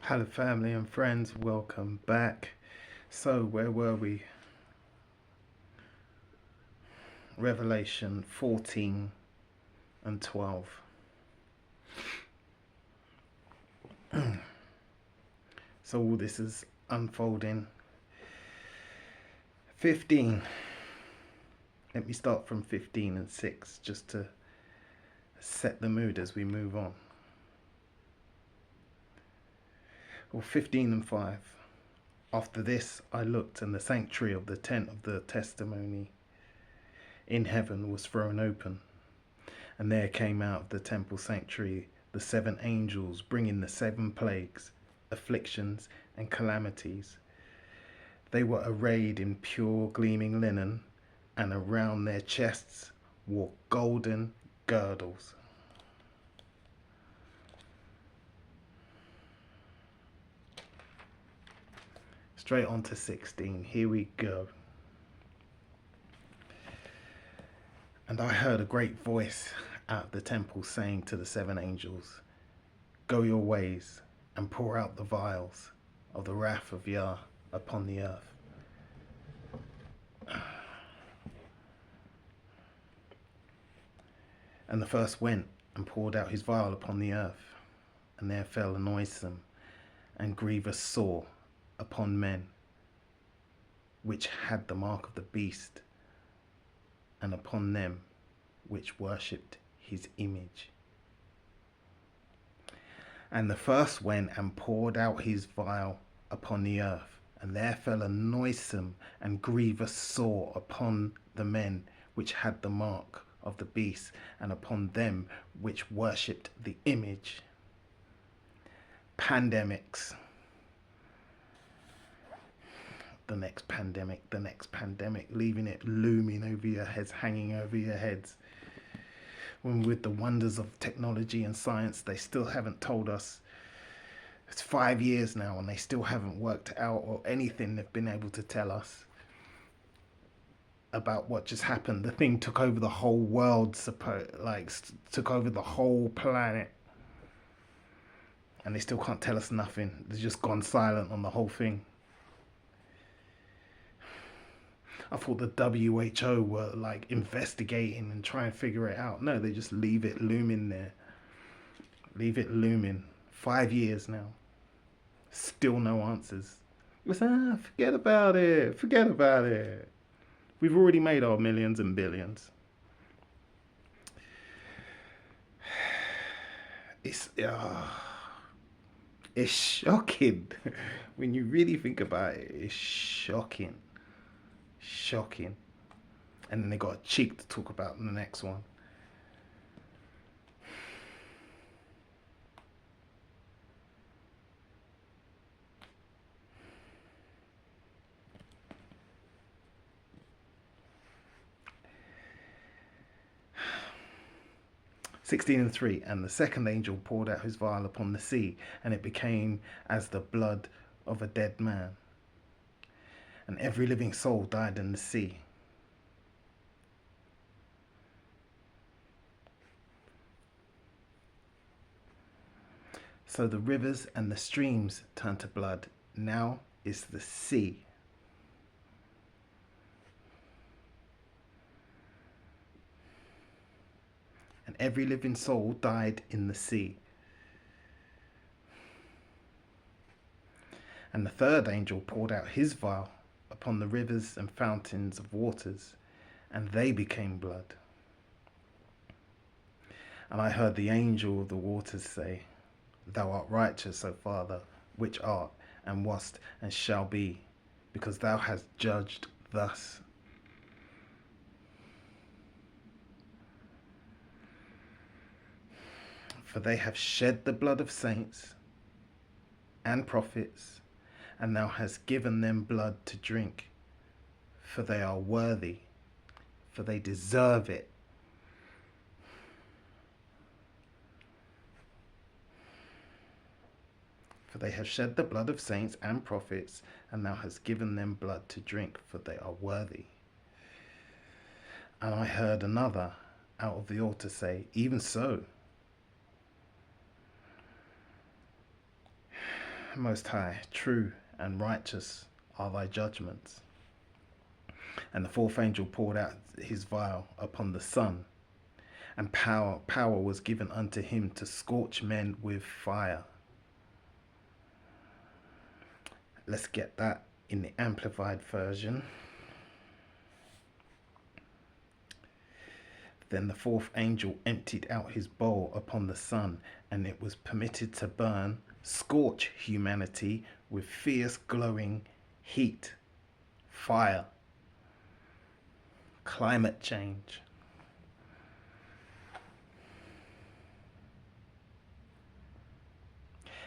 Hello, family and friends, welcome back. So, where were we? Revelation 14 and 12. So, all this is unfolding. 15. Let me start from 15 and 6 just to set the mood as we move on. Or 15 and 5. After this, I looked, and the sanctuary of the tent of the testimony in heaven was thrown open. And there came out of the temple sanctuary the 7 angels, bringing the 7 plagues, afflictions, and calamities. They were arrayed in pure gleaming linen, and around their chests wore golden girdles. Straight on to 16. Here we go. And I heard a great voice out of the temple saying to the 7 angels, "Go your ways and pour out the vials of the wrath of Yah upon the earth." And the first went and poured out his vial upon the earth, and there fell a noisome and grievous sore upon men which had the mark of the beast, and upon them which worshipped his image. And the first went and poured out his vial upon the earth, and there fell a noisome and grievous sore upon the men which had the mark of the beast, and upon them which worshipped the image. Pandemics. The next pandemic, leaving it looming over your heads, hanging over your heads. When with the wonders of technology and science, they still haven't told us. It's 5 years now and they still haven't worked out or anything they've been able to tell us about what just happened. The thing took over the whole world, took over the whole planet. And they still can't tell us nothing. They've just gone silent on the whole thing. I thought the WHO were investigating and trying to figure it out. No, they just leave it looming there. Leave it looming. 5 years now. Still no answers. It was, forget about it. Forget about it. We've already made our millions and billions. It's shocking. When you really think about it, it's shocking. Shocking. And then they got a cheek to talk about in the next one. Sixteen and 3. And the second angel poured out his vial upon the sea, and it became as the blood of a dead man. And every living soul died in the sea. So the rivers and the streams turned to blood. Now is the sea. And every living soul died in the sea. And the third angel poured out his vial upon the rivers and fountains of waters, and they became blood. And I heard the angel of the waters say, "Thou art righteous, O Father, which art, and wast, and shall be, because thou hast judged thus." For they have shed the blood of saints and prophets, and thou hast given them blood to drink, for they are worthy, for they deserve it. For they have shed the blood of saints and prophets, and thou hast given them blood to drink, for they are worthy. And I heard another out of the altar say, "Even so, Most High, true and righteous are thy judgments. And the fourth angel poured out his vial upon the sun, and power was given unto him to scorch men with fire. Let's get that in the amplified version. Then the fourth angel emptied out his bowl upon the sun, and it was permitted to burn, scorch humanity with fierce glowing heat, fire, climate change.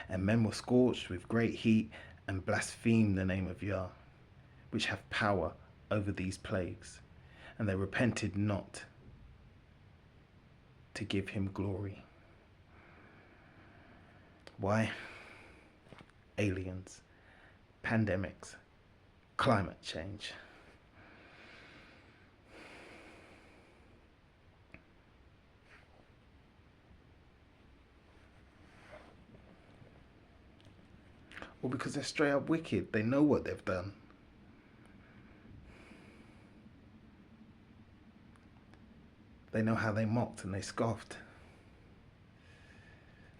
And men were scorched with great heat and blasphemed the name of Yah, which hath power over these plagues. And they repented not to give him glory. Why? Aliens, pandemics, climate change. Well, because they're straight up wicked. They know what they've done. They know how they mocked and they scoffed.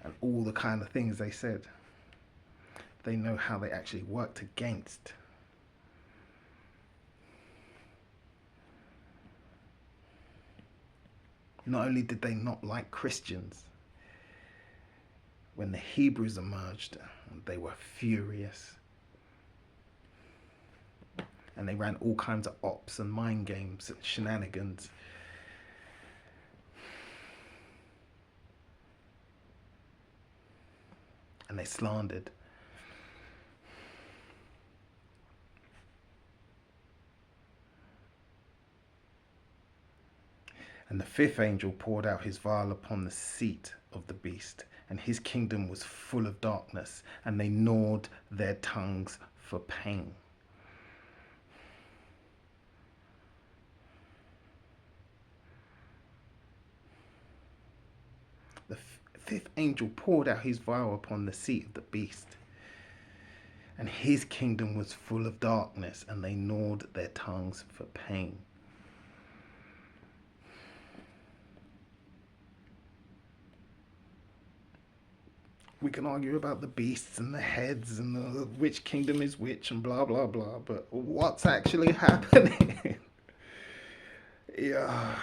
And all the kind of things they said. They know how they actually worked against. Not only did they not like Christians, when the Hebrews emerged, they were furious. And they ran all kinds of ops and mind games and shenanigans. And they slandered. And the fifth angel poured out his vial upon the seat of the beast, and his kingdom was full of darkness, and they gnawed their tongues for pain. The fifth angel poured out his vial upon the seat of the beast, and his kingdom was full of darkness, and they gnawed their tongues for pain. We can argue about the beasts and the heads and which kingdom is which and blah, blah, blah. But what's actually happening yeah,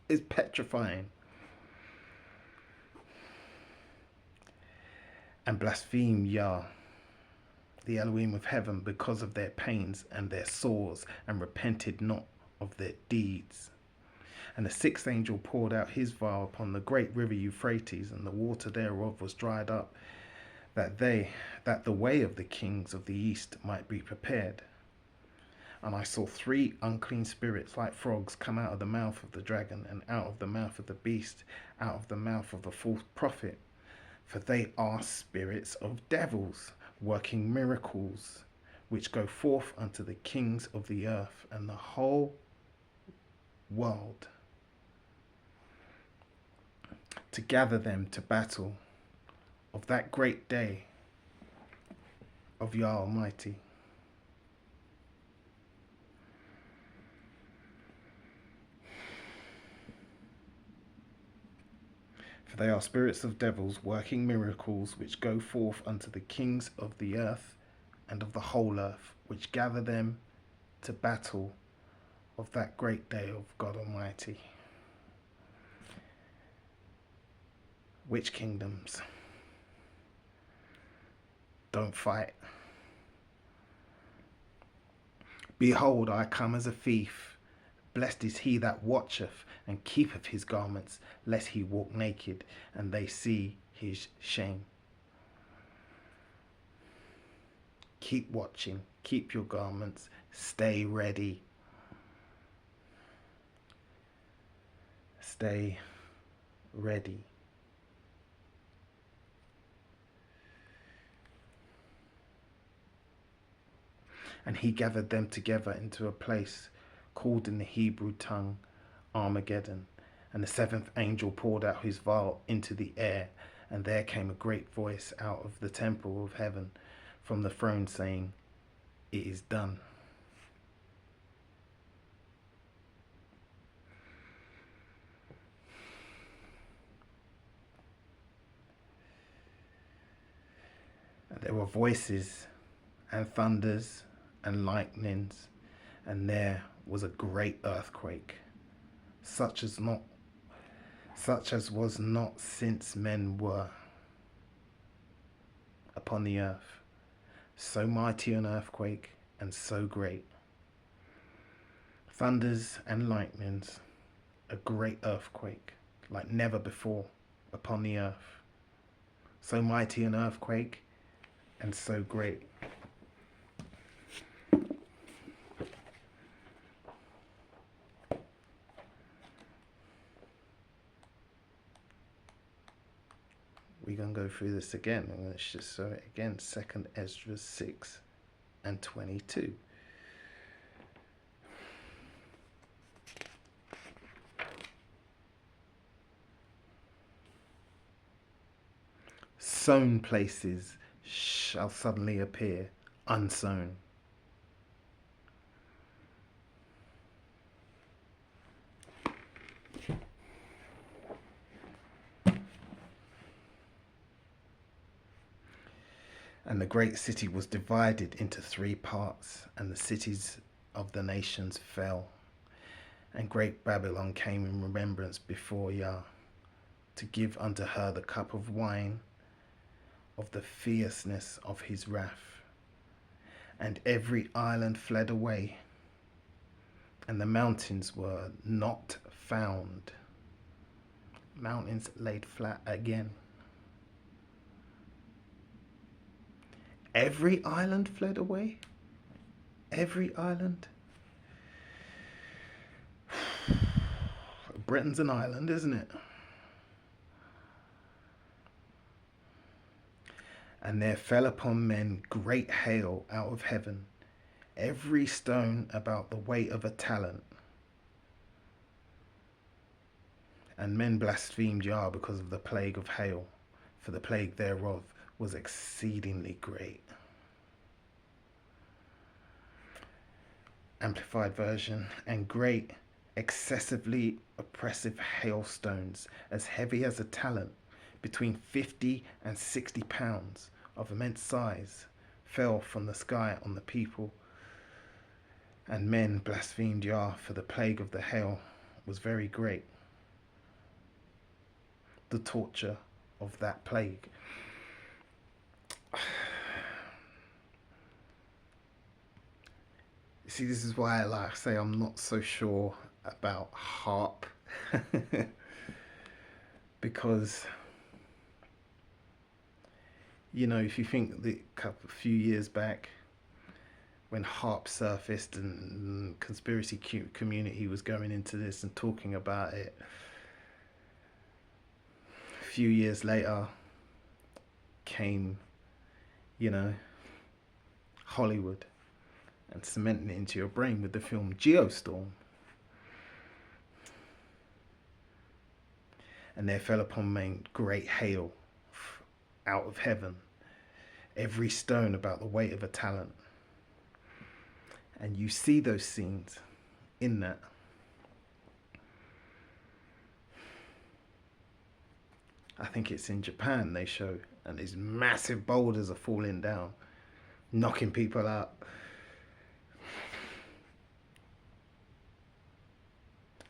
is petrifying. And blaspheme Yah, the Elohim of heaven, because of their pains and their sores, and repented not of their deeds. And the sixth angel poured out his vial upon the great river Euphrates, and the water thereof was dried up, that the way of the kings of the east might be prepared. And I saw 3 unclean spirits like frogs come out of the mouth of the dragon, and out of the mouth of the beast, out of the mouth of the false prophet. For they are spirits of devils, working miracles, which go forth unto the kings of the earth and the whole world, to gather them to battle of that great day of Yah Almighty. For they are spirits of devils working miracles, which go forth unto the kings of the earth and of the whole earth, which gather them to battle of that great day of God Almighty. Which kingdoms? Don't fight. Behold, I come as a thief. Blessed is he that watcheth and keepeth his garments, lest he walk naked, and they see his shame. Keep watching, keep your garments, stay ready. Stay ready. And he gathered them together into a place called in the Hebrew tongue Armageddon. And the seventh angel poured out his vial into the air, And there came a great voice out of the temple of heaven from the throne saying, "It is done." And there were voices and thunders and lightnings, and there was a great earthquake, such as was not since men were upon the earth. So mighty an earthquake and so great. Thunders and lightnings, a great earthquake like never before upon the earth. So mighty an earthquake and so great. We're going to go through this again. I'm going to just show it again. 2nd Ezra 6 and 22. Sown places shall suddenly appear unsown. And the great city was divided into 3 parts, and the cities of the nations fell. And great Babylon came in remembrance before Yah, to give unto her the cup of wine of the fierceness of his wrath. And every island fled away, and the mountains were not found. Mountains laid flat again. Every island fled away? Every island? Britain's an island, isn't it? And there fell upon men great hail out of heaven, every stone about the weight of a talent. And men blasphemed Yah because of the plague of hail, for the plague thereof was exceedingly great. Amplified version. And great, excessively oppressive hailstones, as heavy as a talent, between 50 and 60 pounds, of immense size, fell from the sky on the people. And men blasphemed Yah, for the plague of the hail was very great. The torture of that plague. See, this is why I say I'm not so sure about harp. Because, you know, if you think a few years back when harp surfaced and conspiracy community was going into this and talking about it, a few years later came, you know, Hollywood and cementing it into your brain with the film Geostorm. And there fell upon men great hail out of heaven, every stone about the weight of a talent. And you see those scenes in that. I think it's in Japan they show, and these massive boulders are falling down, knocking people out.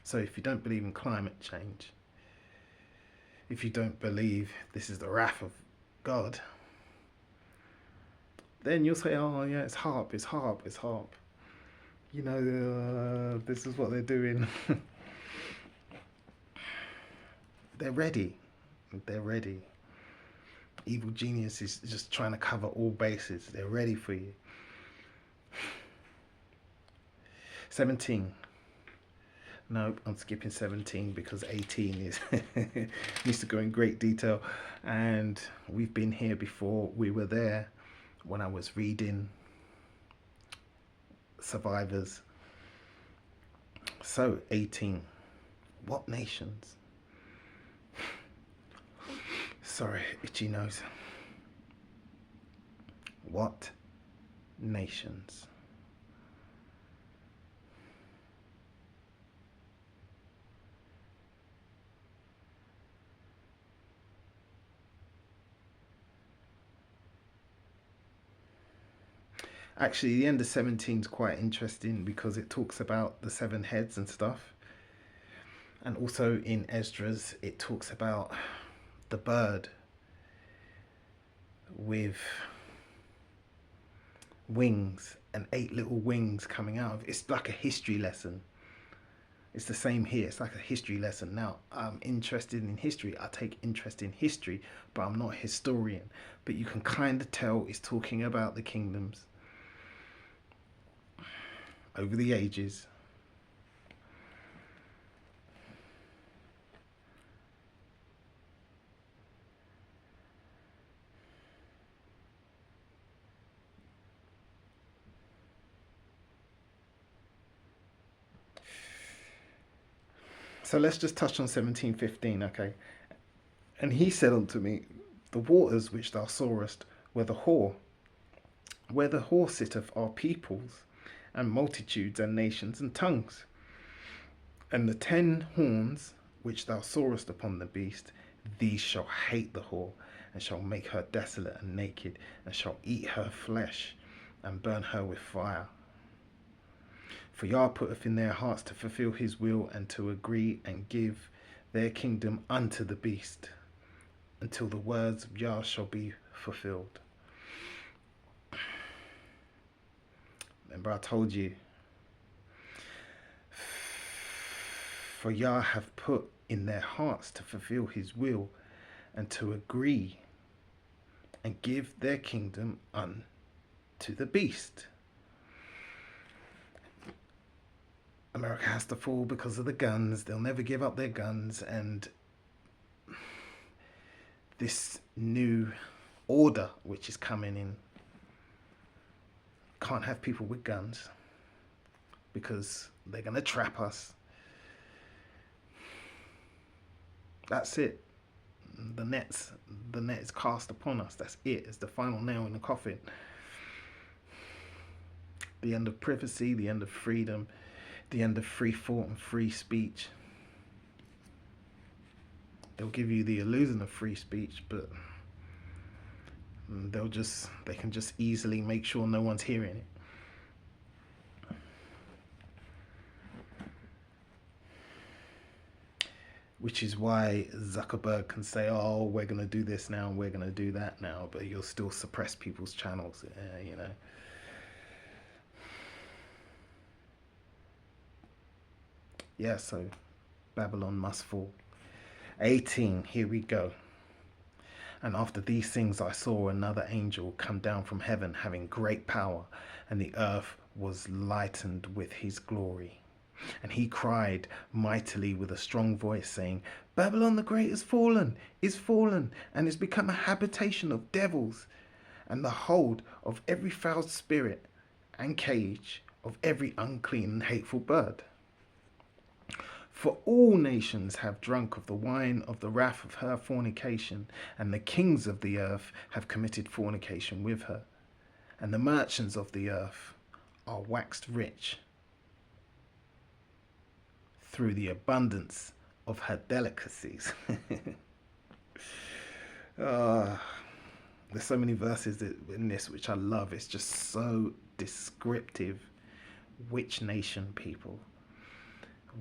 So if you don't believe in climate change, if you don't believe this is the wrath of God, then you'll say, oh yeah, it's harp, it's harp, it's harp. You know, this is what they're doing. They're ready. They're ready. Evil genius is just trying to cover all bases. They're ready for you. 17. No, I'm skipping 17 because 18 is needs to go in great detail. And we've been here before. We were there when I was reading Survivors. So 18. What nations? Sorry, itchy nose. What nations? Actually, the end of 17 is quite interesting because it talks about the seven heads and stuff. And also in Esdras, it talks about the bird with wings and 8 little wings coming out of it. It's like a history lesson. It's the same here. It's like a history lesson. Now, I'm interested in history. I take interest in history, but I'm not a historian. But you can kind of tell it's talking about the kingdoms over the ages. So let's just touch on 17:15, okay? And he said unto me, the waters which thou sawest where the whore sitteth are peoples and multitudes and nations and tongues. And the 10 horns which thou sawest upon the beast, these shall hate the whore, and shall make her desolate and naked, and shall eat her flesh, and burn her with fire. For Yah putteth in their hearts to fulfill his will, and to agree and give their kingdom unto the beast, until the words of Yah shall be fulfilled. Remember I told you, for Yah hath put in their hearts to fulfill his will, and to agree and give their kingdom unto the beast. America has to fall because of the guns. They'll never give up their guns, and this new order which is coming in can't have people with guns because they're going to trap us. That's it. The net is cast upon us. That's it. It's the final nail in the coffin. The end of privacy, the end of freedom, the end of free thought and free speech. They'll give you the illusion of free speech, but they can just easily make sure no one's hearing it. Which is why Zuckerberg can say, oh, we're going to do this now and we're going to do that now, but you'll still suppress people's channels, you know. Yeah, so Babylon must fall. 18, here we go. And after these things I saw another angel come down from heaven, having great power, and the earth was lightened with his glory. And he cried mightily with a strong voice, saying, Babylon the Great is fallen, and is become a habitation of devils, and the hold of every foul spirit, and cage of every unclean and hateful bird. For all nations have drunk of the wine of the wrath of her fornication, and the kings of the earth have committed fornication with her. And the merchants of the earth are waxed rich through the abundance of her delicacies. There's so many verses in this which I love. It's just so descriptive. Which nation, people?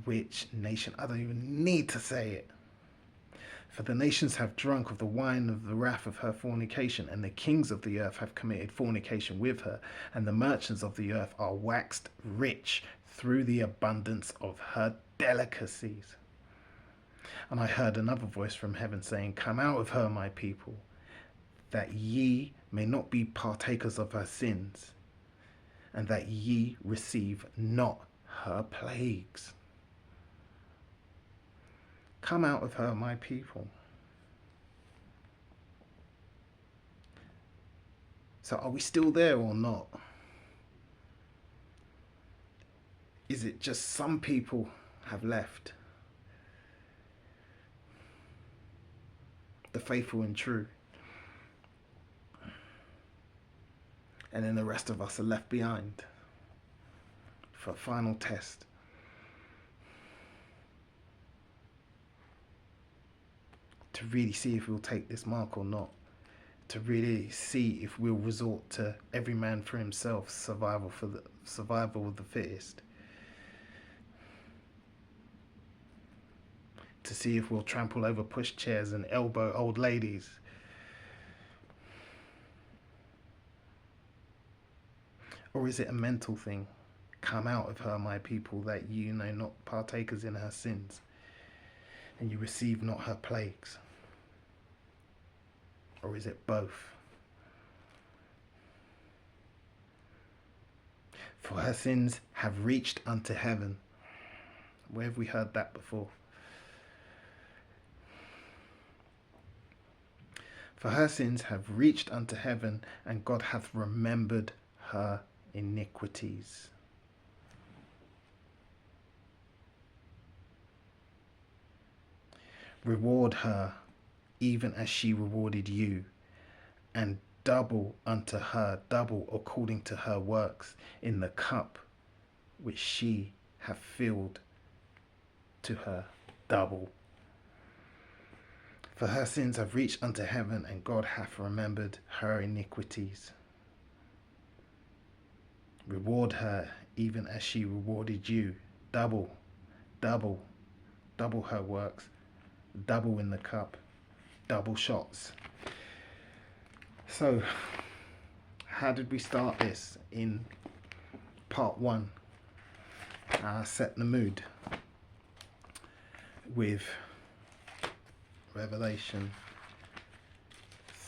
Which nation? I don't even need to say it. For the nations have drunk of the wine of the wrath of her fornication, and the kings of the earth have committed fornication with her, and the merchants of the earth are waxed rich through the abundance of her delicacies. And I heard another voice from heaven saying, Come out of her, my people, that ye may not be partakers of her sins, and that ye receive not her plagues. Come out of her, my people. So are we still there or not? Is it just some people have left? The faithful and true. And then the rest of us are left behind for a final test. To really see if we'll take this mark or not. To really see if we'll resort to every man for himself, survival of the fittest. To see if we'll trample over pushchairs and elbow old ladies. Or is it a mental thing? Come out of her, my people, that you know not partakers in her sins, and you receive not her plagues. Or is it both? For her sins have reached unto heaven. Where have we heard that before? For her sins have reached unto heaven, and God hath remembered her iniquities. Reward her even as she rewarded you, and double unto her, double according to her works, in the cup which she hath filled to her double. For her sins have reached unto heaven, and God hath remembered her iniquities. Reward her even as she rewarded you, double, double, double her works, double in the cup, double shots. So, how did we start this in part 1? Set the mood with Revelation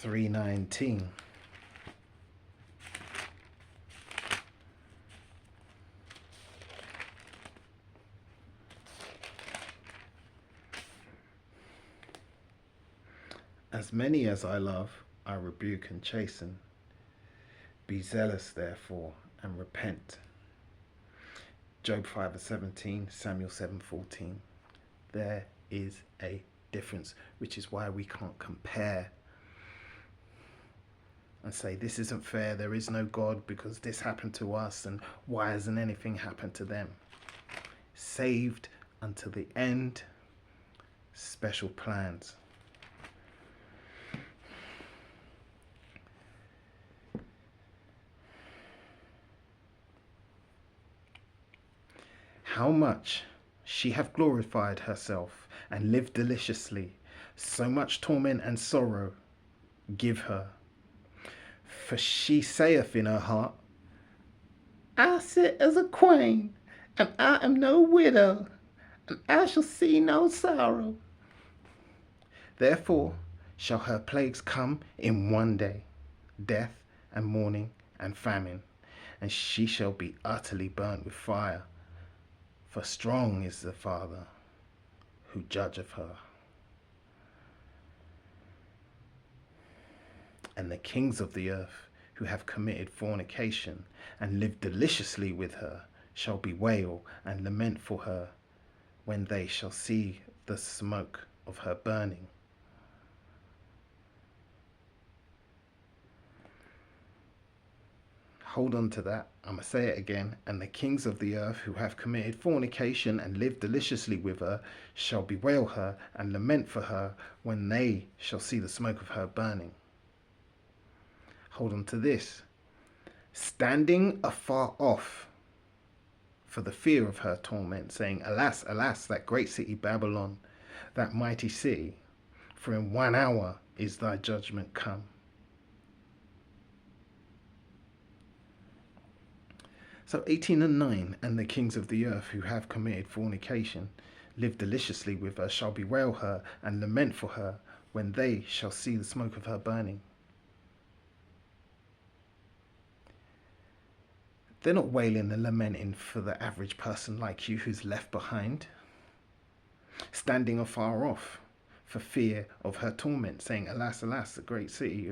3:19. As many as I love, I rebuke and chasten. Be zealous, therefore, and repent. Job 5:17, Samuel 7:14. There is a difference, which is why we can't compare and say this isn't fair, there is no God because this happened to us, and why hasn't anything happened to them? Saved until the end, special plans. How much she hath glorified herself and lived deliciously, so much torment and sorrow give her. For she saith in her heart, I sit as a queen, and I am no widow, and I shall see no sorrow. Therefore shall her plagues come in one day, death and mourning and famine, and she shall be utterly burnt with fire. For strong is the Father who judgeth her. And the kings of the earth who have committed fornication and lived deliciously with her shall bewail and lament for her when they shall see the smoke of her burning. Hold on to that. I'm going to say it again. And the kings of the earth who have committed fornication and lived deliciously with her shall bewail her and lament for her when they shall see the smoke of her burning. Hold on to this. Standing afar off for the fear of her torment, saying, Alas, alas, that great city Babylon, that mighty city, for in 1 hour is thy judgment come. So 18:9, and the kings of the earth who have committed fornication, live deliciously with her, shall bewail her and lament for her when they shall see the smoke of her burning. They're not wailing and lamenting for the average person like you who's left behind, standing afar off for fear of her torment, saying, Alas, alas, the great city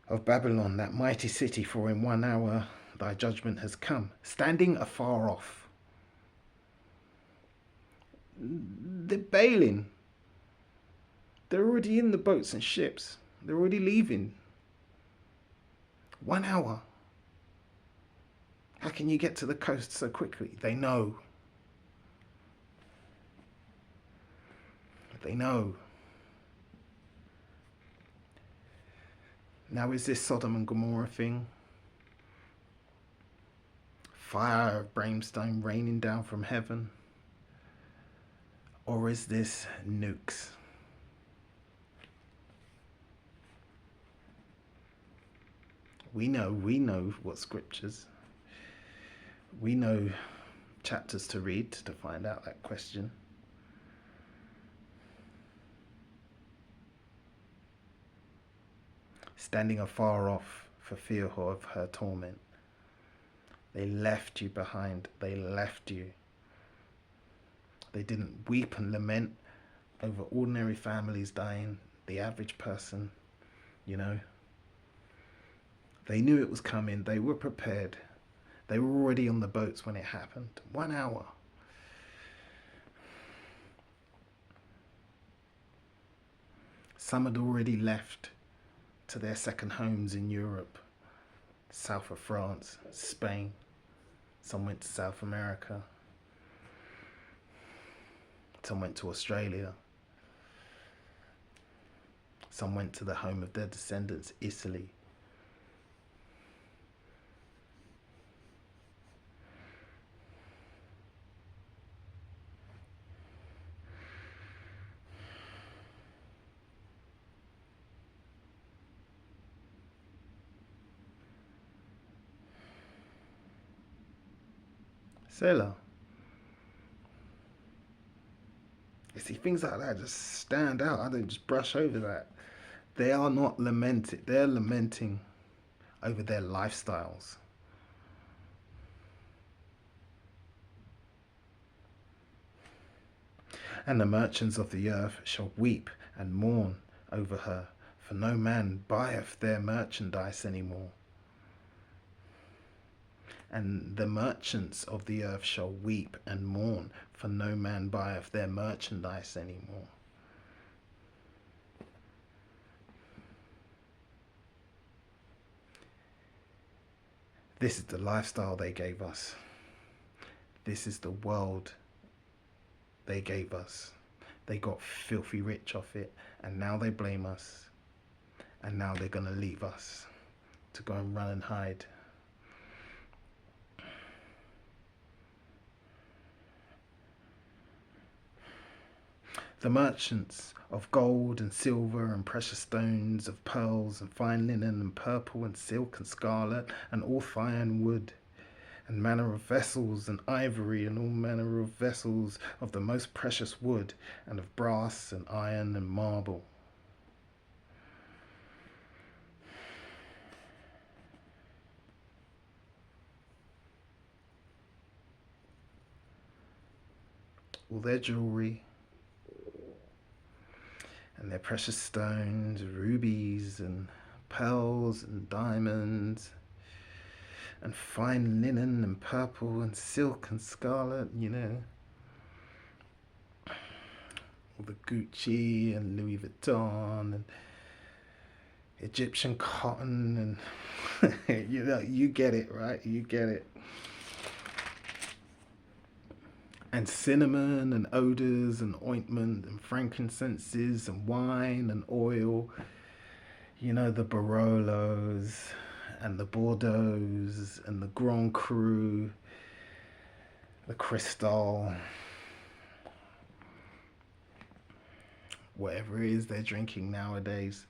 of Babylon, that mighty city, for in 1 hour thy judgment has come. Standing afar off. They're bailing. They're already in the boats and ships. They're already leaving. 1 hour. How can you get to the coast so quickly? They know. They know. Now, is this Sodom and Gomorrah thing? Fire of brimstone raining down from heaven? Or is this nukes? We know what scriptures. We know chapters to read to find out that question. Standing afar off for fear of her torment. They left you behind. They left you. They didn't weep and lament over ordinary families dying, the average person, you know. They knew it was coming. They were prepared. They were already on the boats when it happened. 1 hour. Some had already left to their second homes in Europe, south of France, Spain. Some went to South America. Some went to Australia. Some went to the home of their descendants, Italy. Selah. You see, things like that just stand out. I don't just brush over that. They are not lamenting. They're lamenting over their lifestyles. And the merchants of the earth shall weep and mourn over her, for no man buyeth their merchandise any more. And the merchants of the earth shall weep and mourn, for no man buyeth their merchandise any more. This is the lifestyle they gave us. This is the world they gave us. They got filthy rich off it, and now they blame us. And now they're going to leave us to go and run and hide. The merchants of gold and silver and precious stones, of pearls and fine linen and purple and silk and scarlet and all fine wood, and manner of vessels and ivory and all manner of vessels of the most precious wood, and of brass and iron and marble. All their jewelry and their precious stones, rubies and pearls and diamonds and fine linen and purple and silk and scarlet, you know. All the Gucci and Louis Vuitton and Egyptian cotton and you know, you get it, right? You get it. And cinnamon and odors and ointment and frankincenses and wine and oil, you know, the Barolos and the Bordeaux's and the Grand Cru, the Cristal, whatever it is they're drinking nowadays.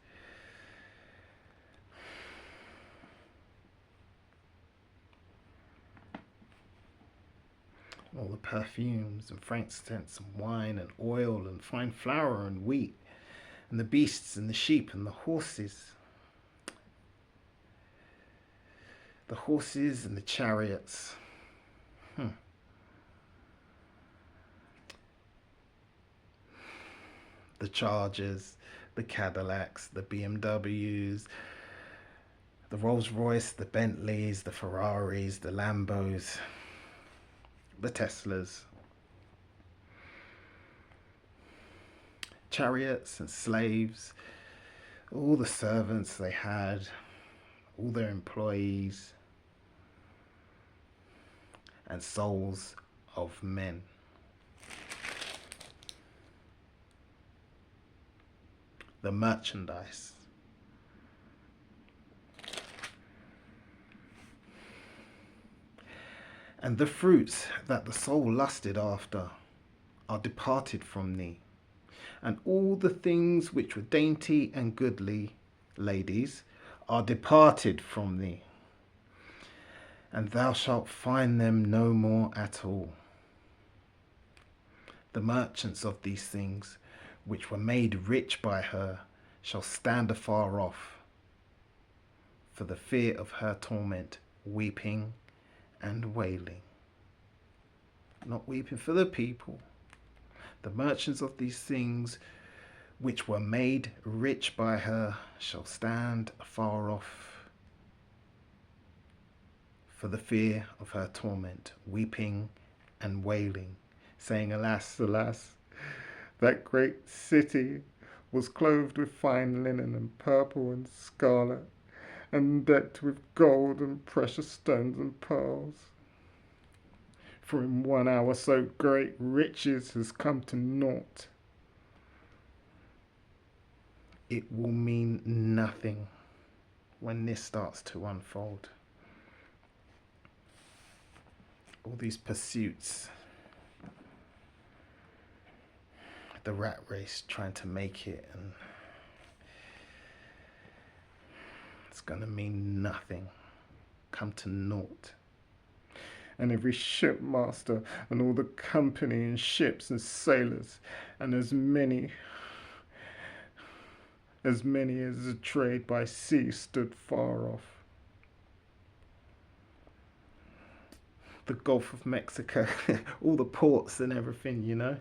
All the perfumes and frankincense and wine and oil and fine flour and wheat and the beasts and the sheep and the horses. The horses and the chariots. The Chargers, the Cadillacs, the BMWs, the Rolls Royce, the Bentleys, the Ferraris, the Lambos, the Teslas. chariots and slaves, all the servants they had, all their employees, and souls of men. The merchandise. And the fruits that the soul lusted after are departed from thee, and all the things which were dainty and goodly, ladies, are departed from thee, and thou shalt find them no more at all. The merchants of these things, which were made rich by her, shall stand afar off, for the fear of her torment, weeping and wailing. Not weeping for the people. The merchants of these things, which were made rich by her, shall stand afar off, for the fear of her torment, weeping and wailing, saying, Alas, alas, that great city was clothed with fine linen and purple and scarlet, and decked with gold and precious stones and pearls. For in 1 hour so great riches has come to naught. It will mean nothing when this starts to unfold. All these pursuits, the rat race, trying to make it, and it's going to mean nothing, come to naught. And every shipmaster and all the company and ships and sailors, and as many as the trade by sea stood far off. The Gulf of Mexico, all the ports and everything, you know.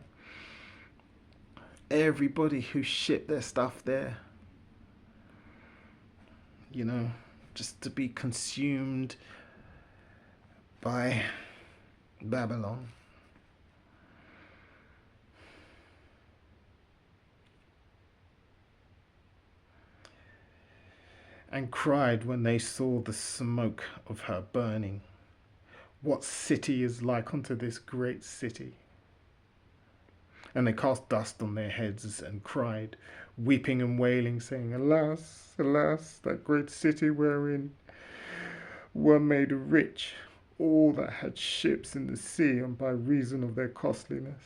Everybody who shipped their stuff there, you know, just to be consumed by Babylon. And cried when they saw the smoke of her burning, What city is like unto this great city? And they cast dust on their heads and cried, weeping and wailing, saying, Alas, alas, that great city wherein were made rich all that had ships in the sea, and by reason of their costliness.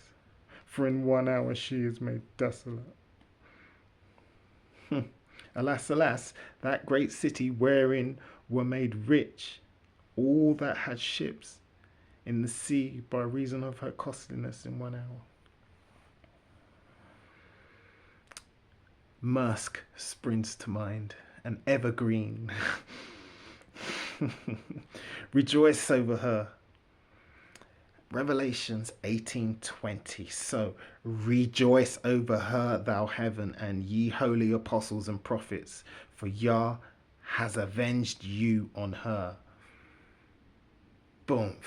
For in 1 hour she is made desolate. Alas, alas, that great city wherein were made rich all that had ships in the sea, by reason of her costliness in 1 hour. Maersk springs to mind, an evergreen. Rejoice over her. Revelations 18:20. So rejoice over her, thou heaven, and ye holy apostles and prophets, for Yah has avenged you on her. Boom.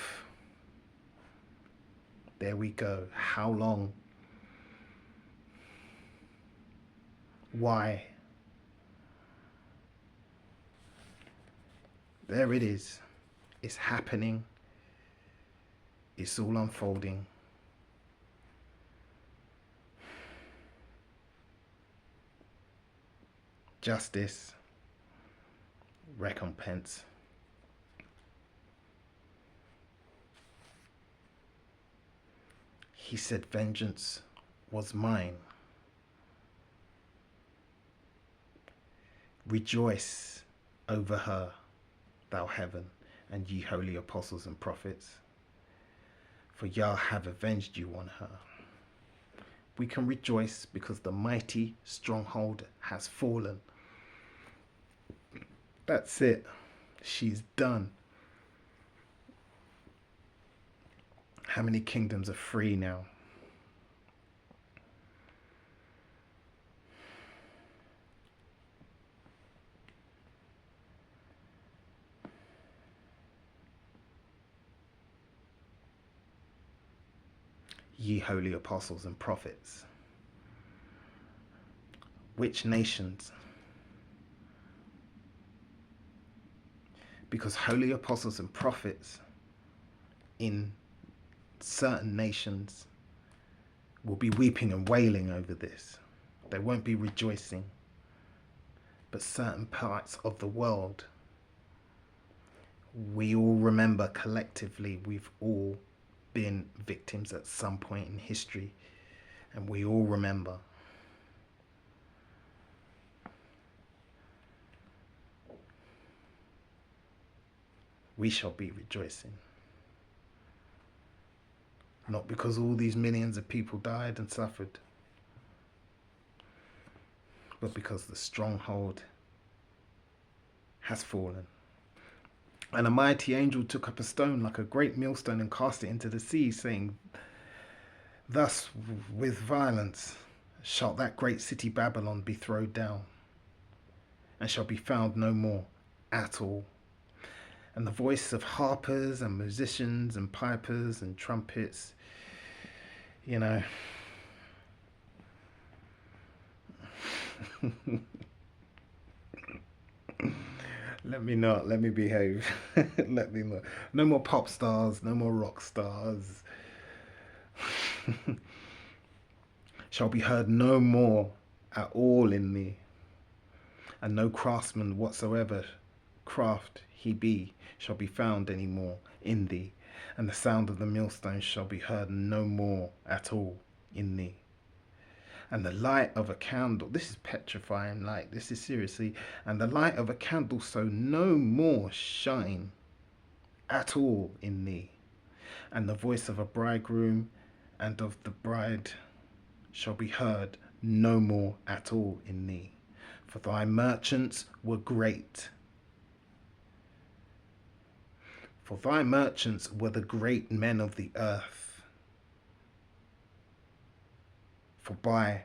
There we go. How long? Why? There it is. It's happening. It's all unfolding. Justice, recompense. He said, vengeance was mine. Rejoice over her, thou heaven, and ye holy apostles and prophets, for Yah have avenged you on her. We can rejoice because the mighty stronghold has fallen. That's it. She's done. How many kingdoms are free now? Ye holy apostles and prophets. Which nations? Because holy apostles and prophets in certain nations will be weeping and wailing over this. They won't be rejoicing. But certain parts of the world, we all remember collectively, we've all been victims at some point in history, and we all remember. We shall be rejoicing. Not because all these millions of people died and suffered, but because the stronghold has fallen. And a mighty angel took up a stone like a great millstone and cast it into the sea, saying, thus with violence shall that great city Babylon be thrown down, and shall be found no more at all. And the voice of harpers and musicians and pipers and trumpets, you know, let me behave. Let me not. No more pop stars, no more rock stars. Shall be heard no more at all in thee, and no craftsman whatsoever craft he be shall be found any more in thee, and the sound of the millstone shall be heard no more at all in thee. And the light of a candle, this is petrifying light, this is seriously, and the light of a candle so no more shine at all in thee. And the voice of a bridegroom and of the bride shall be heard no more at all in thee. For thy merchants were great. For thy merchants were the great men of the earth. For by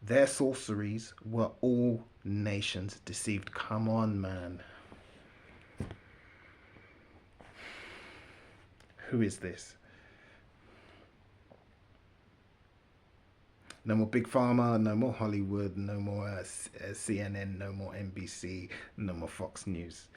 their sorceries were all nations deceived. Come on, man. Who is this? No more Big Pharma, no more Hollywood, no more CNN, no more NBC, no more Fox News.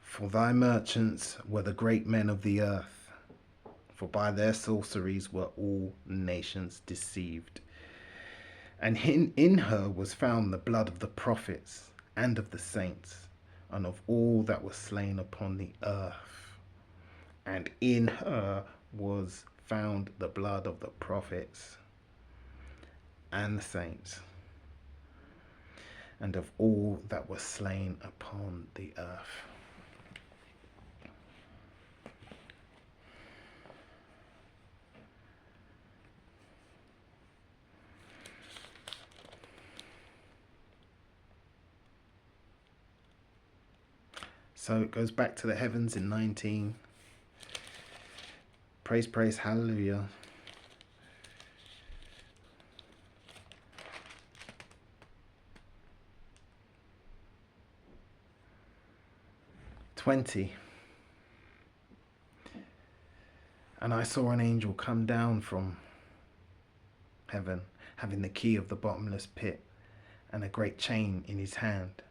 For thy merchants were the great men of the earth, for by their sorceries were all nations deceived. And in her was found the blood of the prophets and of the saints, and of all that were slain upon the earth. And in her was found the blood of the prophets and the saints, and of all that were slain upon the earth. So it goes back to the heavens in 19. Praise, praise, hallelujah. "20. And I saw an angel come down from heaven, having the key of the bottomless pit and a great chain in his hand.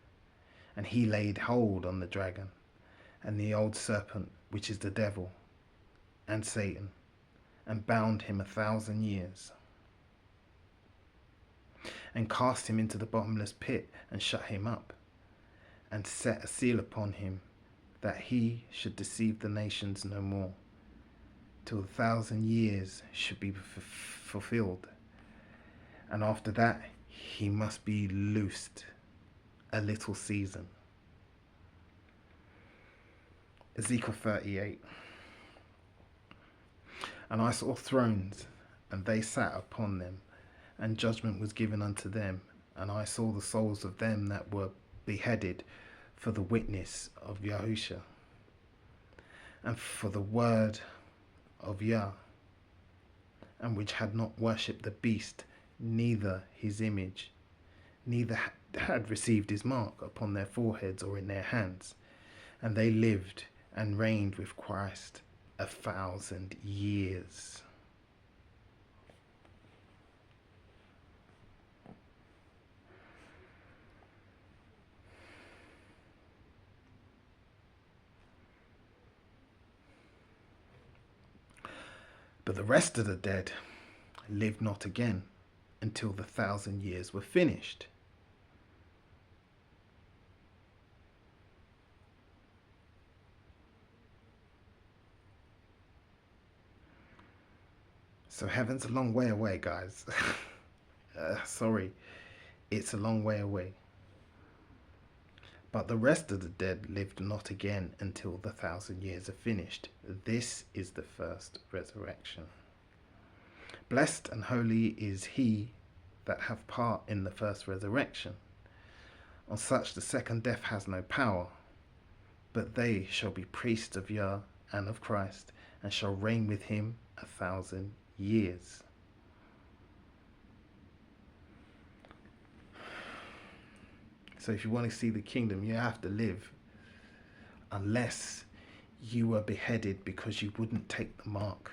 And he laid hold on the dragon and the old serpent, which is the devil and Satan, and bound him 1,000 years, and cast him into the bottomless pit, and shut him up, and set a seal upon him, that he should deceive the nations no more, till 1,000 years should be fulfilled. And after that he must be loosed a little season." Ezekiel 38. "And I saw thrones, and they sat upon them, and judgment was given unto them. And I saw the souls of them that were beheaded for the witness of Yahusha, and for the word of Yah, and which had not worshipped the beast, neither his image, neither had received his mark upon their foreheads or in their hands. And they lived and reigned with Christ 1,000 years. But the rest of the dead lived not again until the 1,000 years were finished. So heaven's a long way away, guys. Sorry, it's a long way away. But the rest of the dead lived not again until the 1,000 years are finished. This is the first resurrection. Blessed and holy is he that hath part in the first resurrection. On such the second death has no power, but they shall be priests of Yah and of Christ, and shall reign with him 1,000 years. So if you want to see the kingdom, you have to live, unless you were beheaded because you wouldn't take the mark.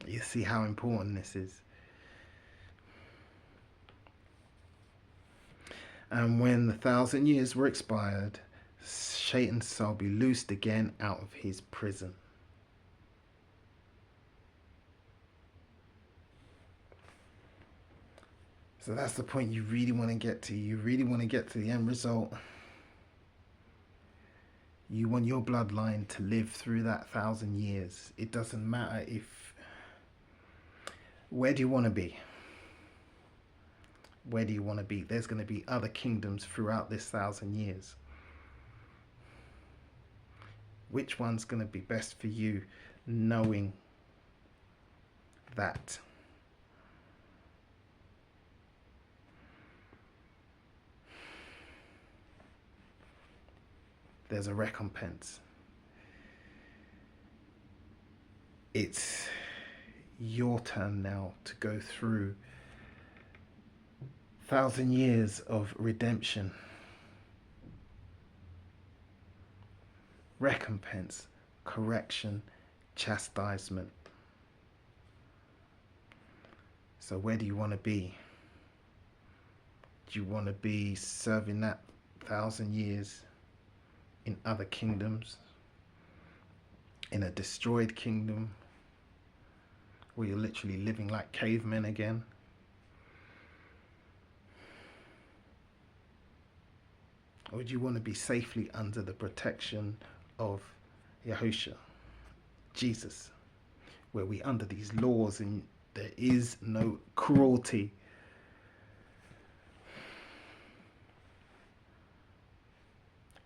You see how important this is. And when the 1,000 years were expired, Satan shall be loosed again out of his prison. So that's the point you really want to get to. You really want to get to the end result. You want your bloodline to live through that 1,000 years. It doesn't matter if... Where do you want to be? Where do you want to be? There's going to be other kingdoms throughout this 1,000 years. Which one's going to be best for you, knowing that? There's a recompense. It's your turn now to go through 1,000 years of redemption, recompense, correction, chastisement. So where do you want to be? Do you want to be serving that 1,000 years in other kingdoms, in a destroyed kingdom where you're literally living like cavemen again? Or do you want to be safely under the protection of Yahushua, Jesus, where we're under these laws and there is no cruelty?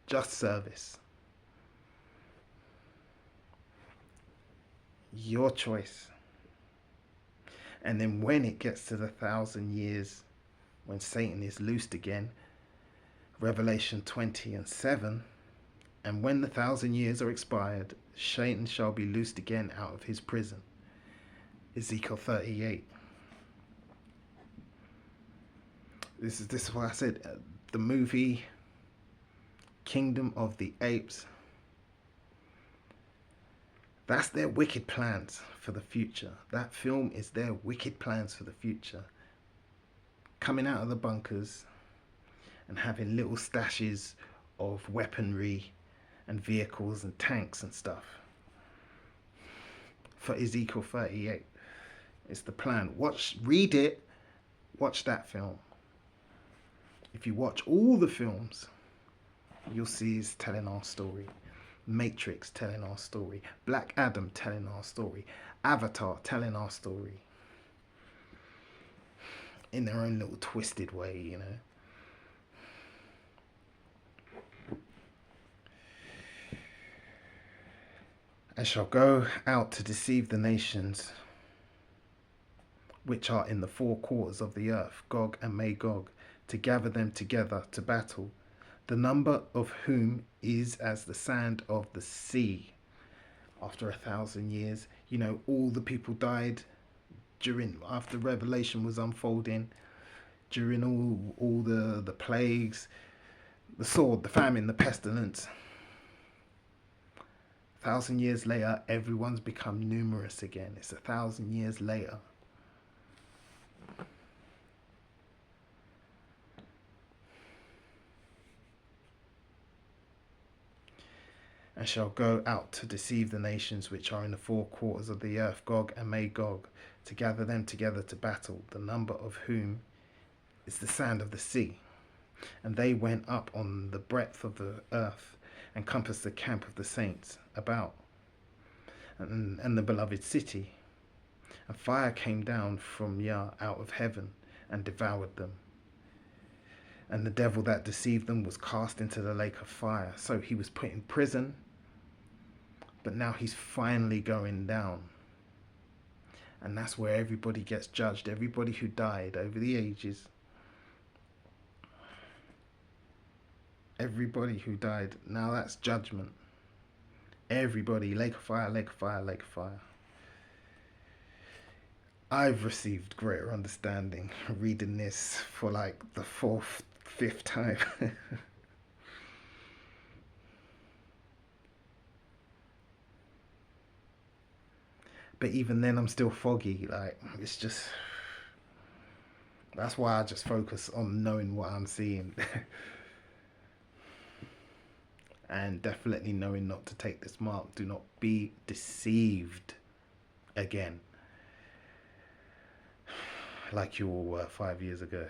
Just service. Your choice. And then when it gets to the 1,000 years, when Satan is loosed again, Revelation 20:7, and when the 1,000 years are expired, Satan shall be loosed again out of his prison. Ezekiel 38. This is what I said. The movie Kingdom of the Apes, that's their wicked plans for the future. That film is their wicked plans for the future. Coming out of the bunkers and having little stashes of weaponry and vehicles and tanks and stuff. For Ezekiel 38. It's the plan. Read it, watch that film. If you watch all the films, you'll see it's telling our story. Matrix telling our story. Black Adam telling our story. Avatar telling our story. In their own little twisted way, you know. And shall go out to deceive the nations which are in the four quarters of the earth, Gog and Magog, to gather them together to battle, the number of whom is as the sand of the sea. after 1,000 years. You know, all the people died after Revelation was unfolding, during all the plagues, the sword, the famine, the pestilence. 1,000 years later, everyone's become numerous again. It's 1,000 years later. And shall go out to deceive the nations which are in the four quarters of the earth, Gog and Magog, to gather them together to battle, the number of whom is the sand of the sea. And they went up on the breadth of the earth, and compassed the camp of the saints about, and the beloved city. And fire came down from Yah out of heaven, and devoured them. And the devil that deceived them was cast into the lake of fire. So he was put in prison, but now he's finally going down. And that's where everybody gets judged. Everybody who died over the ages. Everybody who died. Now that's judgment. Everybody. Lake of fire, lake of fire, lake of fire. I've received greater understanding reading this for like the fourth, fifth time. But even then I'm still foggy. Like, it's just, that's why I just focus on knowing what I'm seeing. And definitely knowing not to take this mark. Do not be deceived again, like you all were 5 years ago.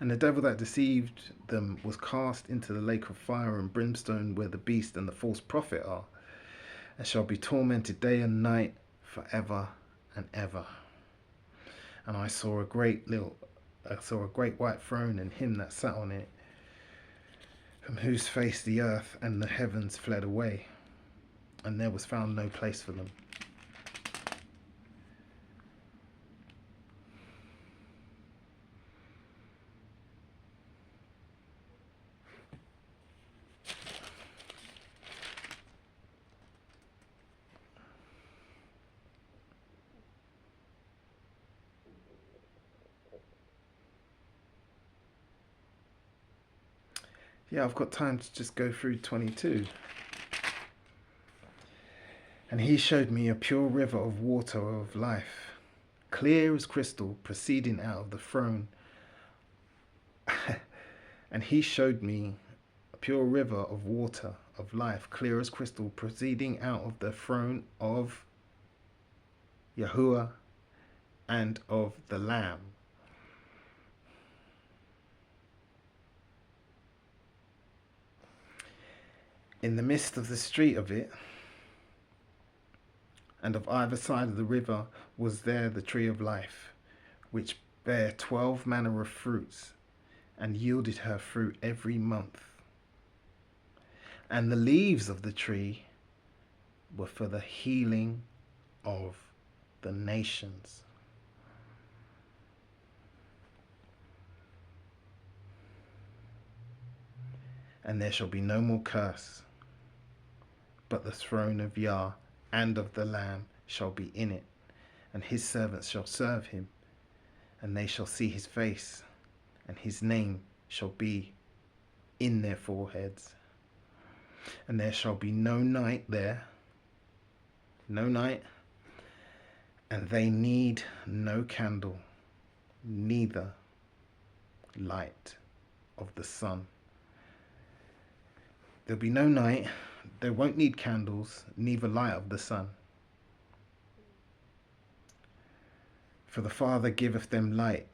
And the devil that deceived them was cast into the lake of fire and brimstone, where the beast and the false prophet are, and shall be tormented day and night forever and ever. And I saw a great white throne, and him that sat on it, from whose face the earth and the heavens fled away, and there was found no place for them. Yeah, I've got time to just go through 22. And he showed me a pure river of water of life, clear as crystal, proceeding out of the throne. And he showed me a pure river of water of life, clear as crystal, proceeding out of the throne of Yahuwah and of the Lamb. In the midst of the street of it, and of either side of the river, was there the tree of life, which bare 12 manner of fruits, and yielded her fruit every month. And the leaves of the tree were for the healing of the nations. And there shall be no more curse, but the throne of Yah and of the Lamb shall be in it, and his servants shall serve him, and they shall see his face, and his name shall be in their foreheads. And there shall be no night there, no night, and they need no candle, neither light of the sun. There'll be no night, they won't need candles, neither light of the sun. For the Father giveth them light,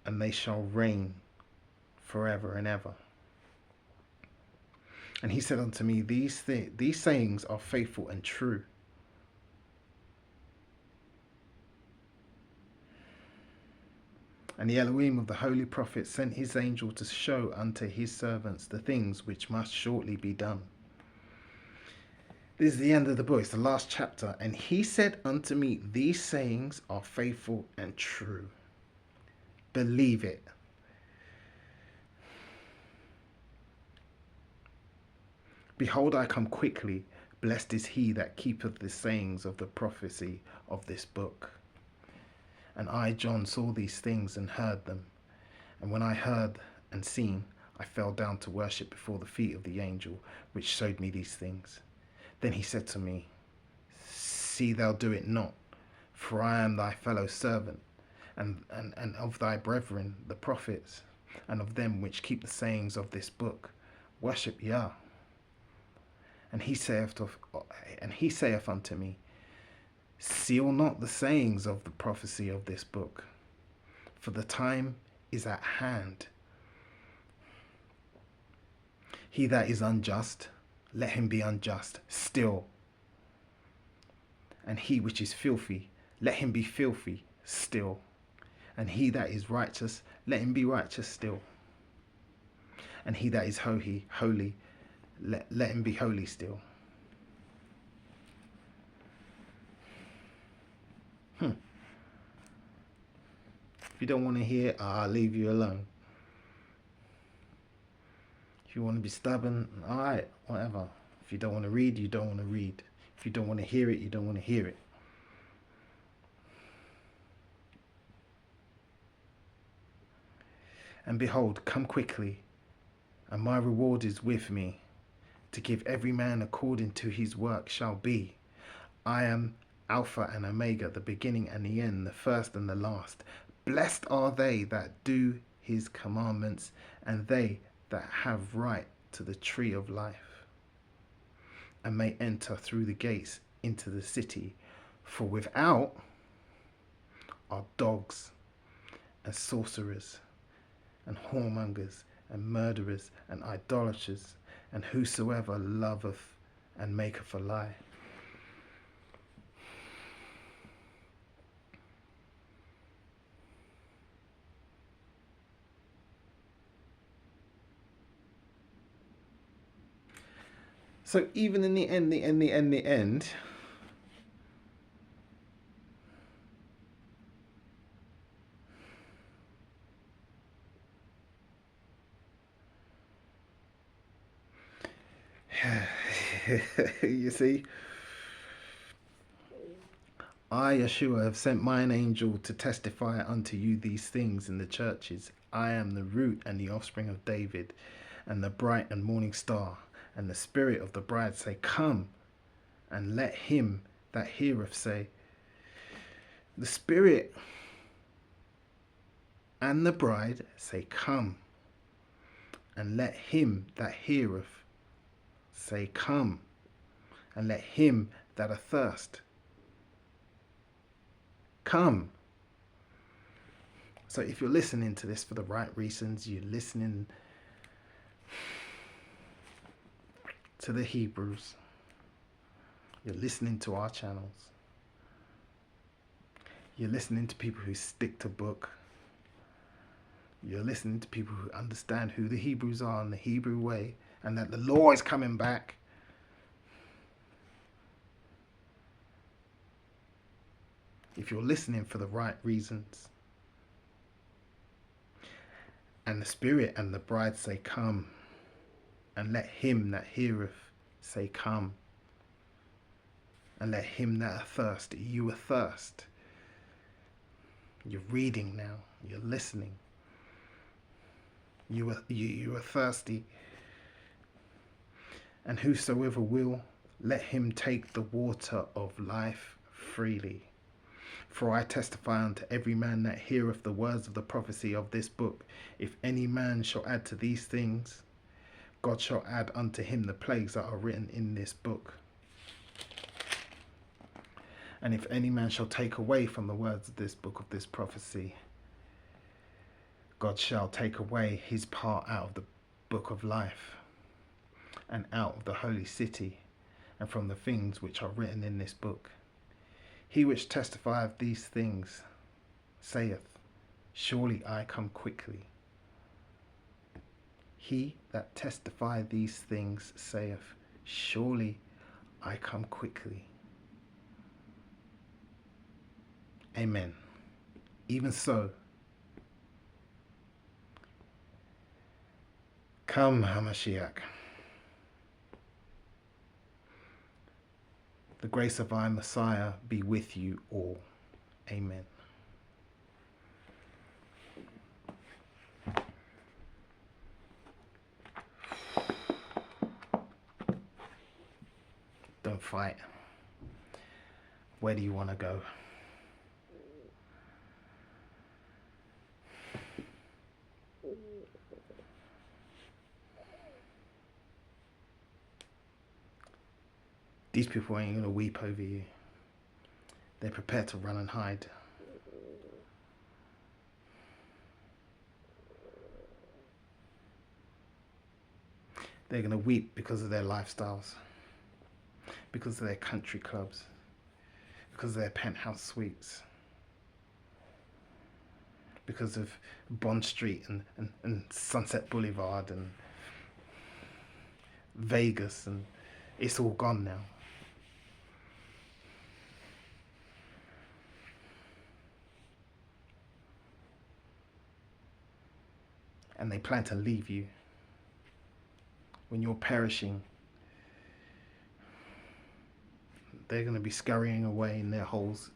and they shall reign forever and ever. And he said unto me, these sayings are faithful and true. And the Elohim of the holy prophet sent his angel to show unto his servants the things which must shortly be done. This is the end of the book. It's the last chapter. And he said unto me, these sayings are faithful and true. Believe it. Behold, I come quickly. Blessed is he that keepeth the sayings of the prophecy of this book. And I, John, saw these things and heard them. And when I heard and seen, I fell down to worship before the feet of the angel which showed me these things. Then he said to me, See thou do it not, for I am thy fellow servant, and of thy brethren the prophets, and of them which keep the sayings of this book. Worship Yah. And he saith unto me, Seal not the sayings of the prophecy of this book, for the time is at hand. He that is unjust, let him be unjust still. And he which is filthy, let him be filthy still. And he that is righteous, let him be righteous still. And he that is holy, let him be holy still. If you don't want to hear, I'll leave you alone. If you want to be stubborn, alright, whatever. If you don't want to read, you don't want to read. If you don't want to hear it, you don't want to hear it. And behold, come quickly, and my reward is with me, to give every man according to his work shall be. I am Alpha and Omega, the beginning and the end, the first and the last. Blessed are they that do his commandments, and they that have right to the tree of life, and may enter through the gates into the city. For without are dogs and sorcerers and whoremongers and murderers and idolaters, and whosoever loveth and maketh a lie. So even in the end, you see, I, Yeshua, have sent mine angel to testify unto you these things in the churches. I am the root and the offspring of David, and the bright and morning star. And the spirit of the bride say, Come. And let him that heareth say, the spirit and the bride say, Come. And let him that heareth say, Come. And let him that athirst come. So if you're listening to this for the right reasons, you're listening to the Hebrews, you're listening to our channels, you're listening to people who stick to book, you're listening to people who understand who the Hebrews are and the Hebrew way, and that the law is coming back. If you're listening for the right reasons, and the spirit and the bride say, Come, and let him that heareth say, Come, and let him that athirst, you athirst. You're reading now, you're listening, you are thirsty. And whosoever will, let him take the water of life freely. For I testify unto every man that heareth the words of the prophecy of this book, if any man shall add to these things, God shall add unto him the plagues that are written in this book. And if any man shall take away from the words of this book of this prophecy, God shall take away his part out of the book of life, and out of the holy city, and from the things which are written in this book. He which testifieth these things saith, Surely I come quickly. He that testifieth these things saith, Surely I come quickly. Amen. Even so, come, Hamashiach. The grace of our Messiah be with you all. Amen. Don't fight. Where do you want to go? These people ain't going to weep over you. They're prepared to run and hide. They're going to weep because of their lifestyles, because of their country clubs, because of their penthouse suites, because of Bond Street and Sunset Boulevard and Vegas, and it's all gone now. And they plan to leave you when you're perishing. They're going to be scurrying away in their holes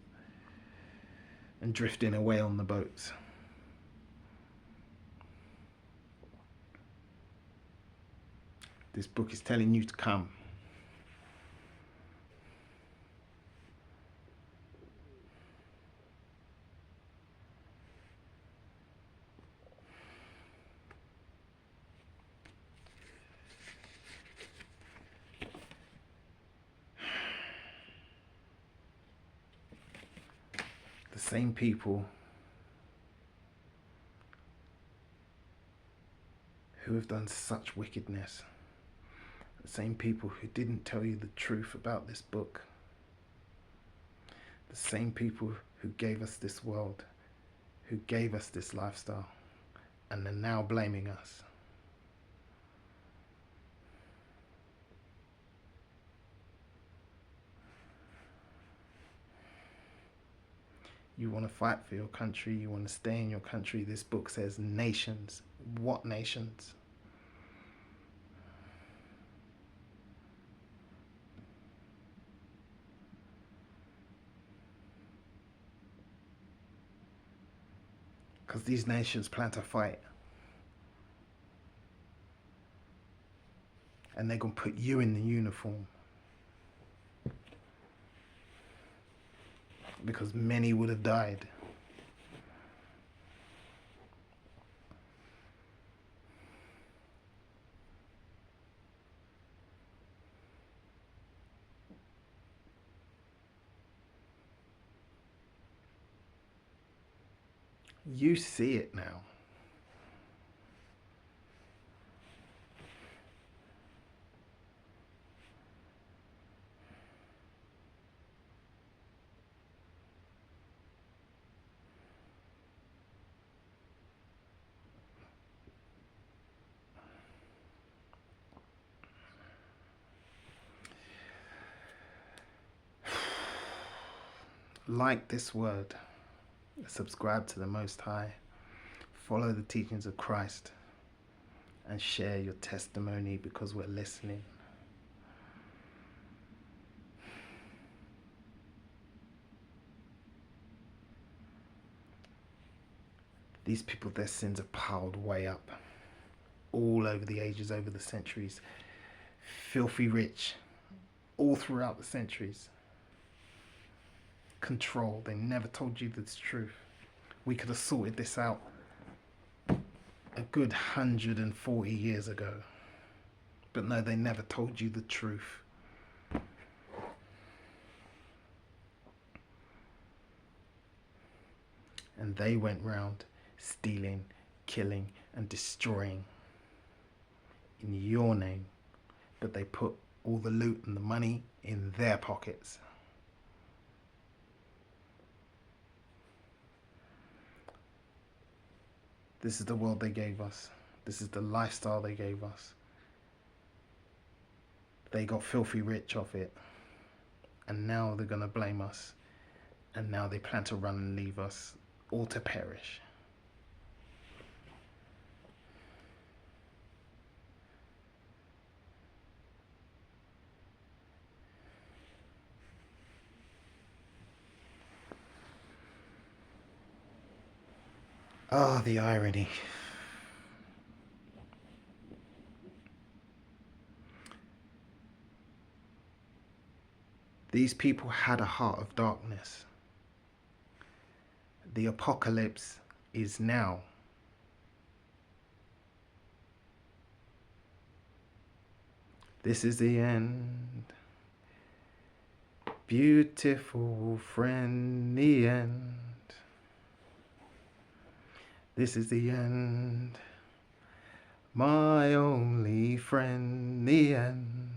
and drifting away on the boats. This book is telling you to come. The same people who have done such wickedness, the same people who didn't tell you the truth about this book, the same people who gave us this world, who gave us this lifestyle, and are now blaming us. You want to fight for your country, you want to stay in your country. This book says nations. What nations? Because these nations plan to fight. And they're going to put you in the uniform. Because many would have died. You see it now. Like this word, subscribe to the Most High, follow the teachings of Christ, and share your testimony because we're listening. These people, their sins are piled way up, all over the ages, over the centuries, filthy rich, all throughout the centuries. Control. They never told you the truth. We could have sorted this out a good 140 years ago. But no, they never told you the truth. And they went round stealing, killing and destroying in your name. But they put all the loot and the money in their pockets. This is the world they gave us. This is the lifestyle they gave us. They got filthy rich off it. And now they're going to blame us. And now they plan to run and leave us all to perish. Ah, the irony. These people had a heart of darkness. The apocalypse is now. This is the end. Beautiful friend, the end. This is the end. My only friend, the end.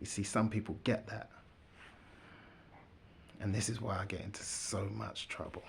You see, some people get that. And this is why I get into so much trouble.